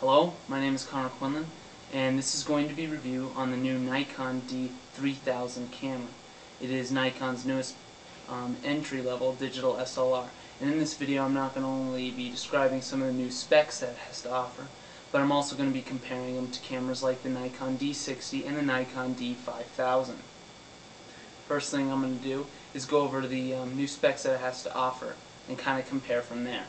Hello, my name is Connor Quinlan, and this is going to be a review on the new Nikon D3000 camera. It is Nikon's newest entry-level digital SLR. And in this video I'm not going to only be describing some of the new specs that it has to offer, but I'm also going to be comparing them to cameras like the Nikon D60 and the Nikon D5000. First thing I'm going to do is go over the new specs that it has to offer and kind of compare from there.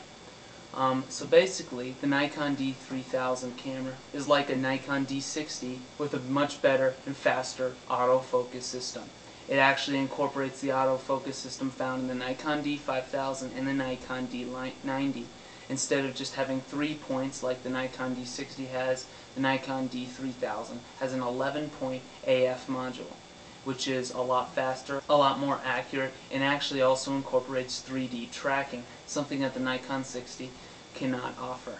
So basically, the Nikon D3000 camera is like a Nikon D60 with a much better and faster autofocus system. It actually incorporates the autofocus system found in the Nikon D5000 and the Nikon D90. Instead of just having 3 points like the Nikon D60 has, the Nikon D3000 has an 11-point AF module, which is a lot faster, a lot more accurate, and actually also incorporates 3D tracking, something that the Nikon 60 cannot offer.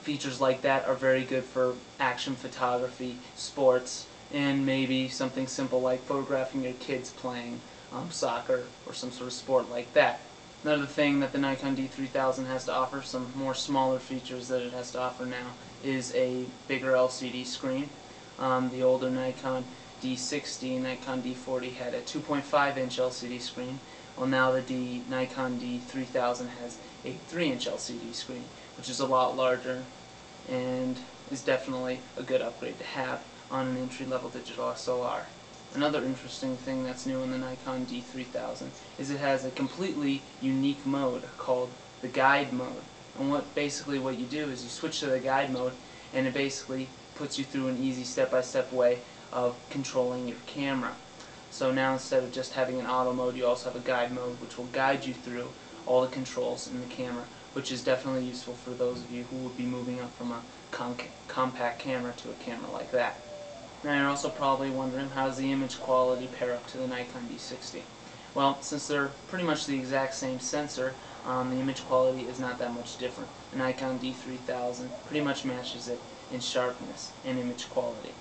Features like that are very good for action photography, sports, and maybe something simple like photographing your kids playing soccer or some sort of sport like that. Another thing that the Nikon D3000 has to offer, some more smaller features that it has to offer now, is a bigger LCD screen. The older Nikon D60 and Nikon D40 had a 2.5-inch LCD screen. Well, now the Nikon D3000 has a 3-inch LCD screen, which is a lot larger and is definitely a good upgrade to have on an entry-level digital SLR. Another interesting thing that's new in the Nikon D3000 is it has a completely unique mode called the guide mode. And what you do is you switch to the guide mode, and it basically puts you through an easy step-by-step way of controlling your camera. So now instead of just having an auto mode, you also have a guide mode, which will guide you through all the controls in the camera, which is definitely useful for those of you who would be moving up from a compact camera to a camera like that. Now you're also probably wondering, how does the image quality pair up to the Nikon D60? Well, since they're pretty much the exact same sensor, the image quality is not that much different. The Nikon D3000 pretty much matches it in sharpness and image quality.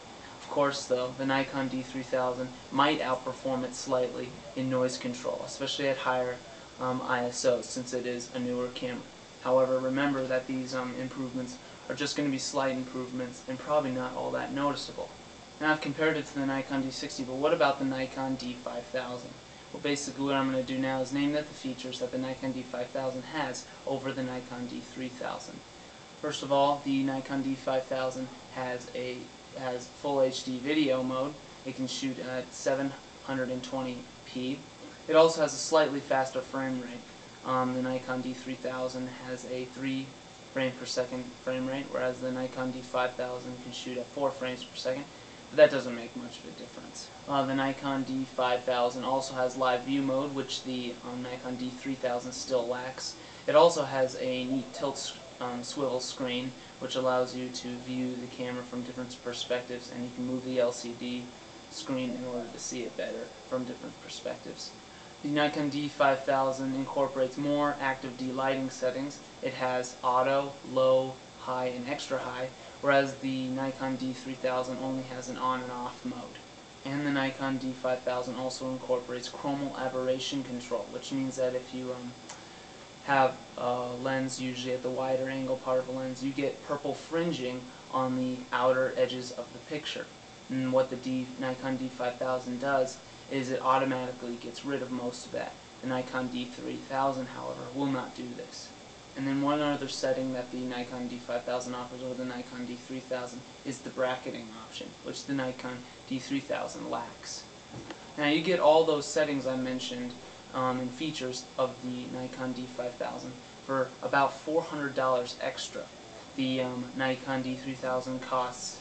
Of course, though, the Nikon D3000 might outperform it slightly in noise control, especially at higher ISOs, since it is a newer camera. However, remember that these improvements are just going to be slight improvements and probably not all that noticeable. Now I've compared it to the Nikon D60, but what about the Nikon D5000? Well, basically what I'm going to do now is name the features that the Nikon D5000 has over the Nikon D3000. First of all, the Nikon D5000 has full HD video mode. It can shoot at 720p. It also has a slightly faster frame rate. The Nikon D3000 has a 3 frame per second frame rate, whereas the Nikon D5000 can shoot at 4 frames per second. But that doesn't make much of a difference. The Nikon D5000 also has live view mode, which the Nikon D3000 still lacks. It also has a neat tilt swivel screen, which allows you to view the camera from different perspectives, and you can move the LCD screen in order to see it better from different perspectives. The Nikon D5000 incorporates more active D-lighting settings. It has auto, low, high, and extra high, whereas the Nikon D3000 only has an on and off mode. And the Nikon D5000 also incorporates chromal aberration control, which means that if you have a lens, usually at the wider angle part of a lens, you get purple fringing on the outer edges of the picture. And what the Nikon D5000 does is it automatically gets rid of most of that. The Nikon D3000, however, will not do this. And then one other setting that the Nikon D5000 offers over the Nikon D3000 is the bracketing option, which the Nikon D3000 lacks. Now you get all those settings I mentioned and features of the Nikon D5000 for about $400 extra. The Nikon D3000 costs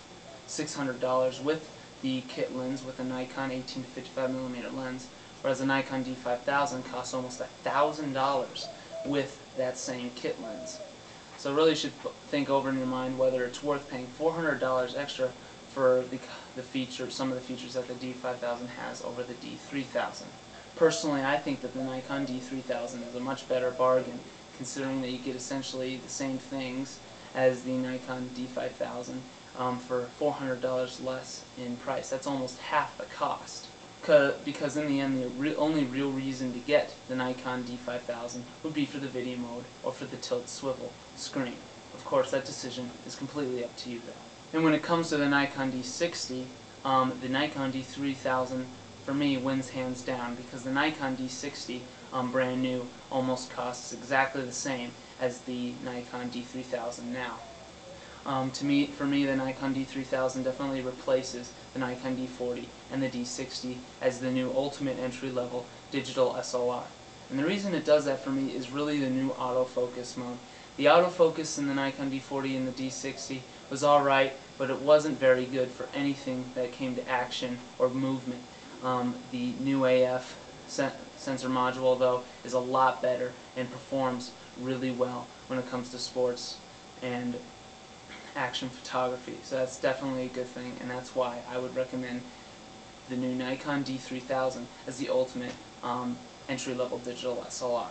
$600 with the kit lens, with a Nikon 18 to 55mm lens, whereas the Nikon D5000 costs almost $1,000 with that same kit lens. So really you should think over in your mind whether it's worth paying $400 extra for some of the features that the D5000 has over the D3000. Personally, I think that the Nikon D3000 is a much better bargain, considering that you get essentially the same things as the Nikon D5000 for $400 less in price. That's almost half the cost. Because in the end, the only real reason to get the Nikon D5000 would be for the video mode or for the tilt swivel screen. Of course, that decision is completely up to you though. And when it comes to the Nikon D60, the Nikon D3000 for me wins hands down, because the Nikon D60 brand new almost costs exactly the same as the Nikon D3000 now. For me, the Nikon D3000 definitely replaces the Nikon D40 and the D60 as the new ultimate entry-level digital SLR. And the reason it does that for me is really the new autofocus mode. The autofocus in the Nikon D40 and the D60 was alright, but it wasn't very good for anything that came to action or movement. The new AF sensor module, though, is a lot better and performs really well when it comes to sports and action photography. So that's definitely a good thing, and that's why I would recommend the new Nikon D3000 as the ultimate entry-level digital SLR.